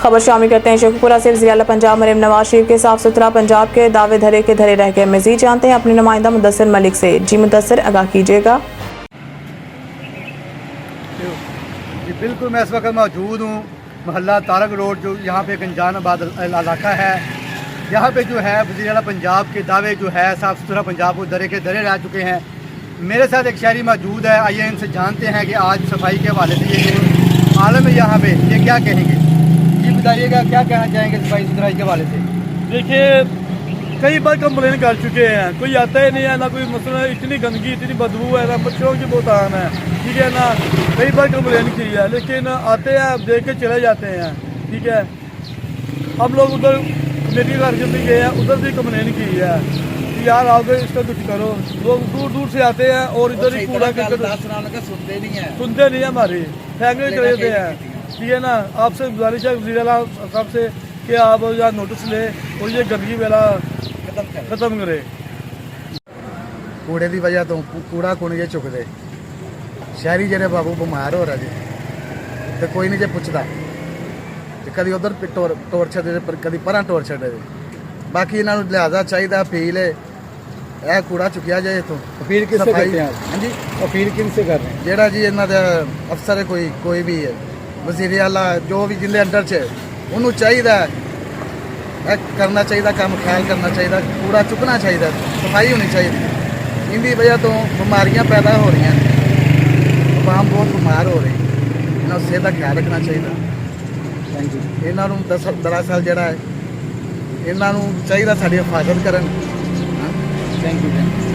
खबर शामिल करते हैं शेखपुरा से। वज़ीर आला पंजाब मरीम नवाज शरीफ के साफ सुथरा पंजाब के दावे धरे के धरे रह गए। मजीद जानते हैं अपने नुमाइंदा मुदस्सिर मलिक से। जी मुदस्सिर, आगाह कीजिएगा। जी बिल्कुल, मैं इस वक्त मौजूद हूँ मोहल्ला तारक रोड, जो यहाँ पे गंजान आबाद इलाका है। यहाँ पे जो है वज़ीर आला पंजाब के दावे जो है साफ़ सुथरा पंजाब को दरे के दरे रह चुके हैं। मेरे साथ एक शहरी मौजूद है, आइए इनसे जानते हैं कि आज सफाई के हवाले से ये आलम है यहाँ पे, ये क्या कहेंगे। जी बताइएगा, क्या कहना चाहेंगे सफाई सुथराई के हवाले से। देखिए, कई बार कंप्लेन कर चुके हैं, कोई आता ही नहीं है, ना कोई मसला, इतनी गंदगी इतनी बदबू है, ना मच्छरों की बहुत आम है, ठीक है ना। कई बार कंप्लेन की है, लेकिन आते हैं देख के चले जाते हैं, ठीक है। हम लोग उधर कमेटी घर के भी गए हैं, उधर भी कंप्लेन की है कि यार आओगे इसका कुछ करो। लोग दूर दूर से आते हैं और इधर ही कूड़ा सुनते नहीं है, सुनते नहीं है, हमारी फेंकने चले जाते हैं, ठीक है ना। आपसे गुजारिश है वज़ीर आला साहब से कि आप यहाँ नोटिस ले और ये गंदगी वाला खत्म करे। कूड़े की वजह तो कूड़ा कुण जे चुकते शहरी जेडे बाबू बीमार हो रहा जी, तो कोई नहीं जे पुछदा, कभी उधर टोर छड़े कभी परा टोर छड़े। बाकी इन्हों लिहाजा चाहिए अपील है, यह कूड़ा चुकिया जाए इतों। अपील किससे करते हैं? हाँ जी, अपील किनसे कर रहे हैं? जेड़ा जी इन्हों का अफसर है, कोई भी है, वज़ीर आला जो भी जिंदे अंडर च उन्होंने चाहिए करना चाहिए, काम ख्याल करना चाहिए, कूड़ा चुकना चाहिए, सफाई होनी चाहिए। इनकी वजह तो बीमारियां पैदा हो रही हैं, आवाम बहुत बीमार हो रही, इन्होंने सेहत का ख्याल रखना चाहिए। Thank you. इन्हों दरअसल जोड़ा है, इन्हों चाहिए साड़ी हिफाजत करन। Thank you.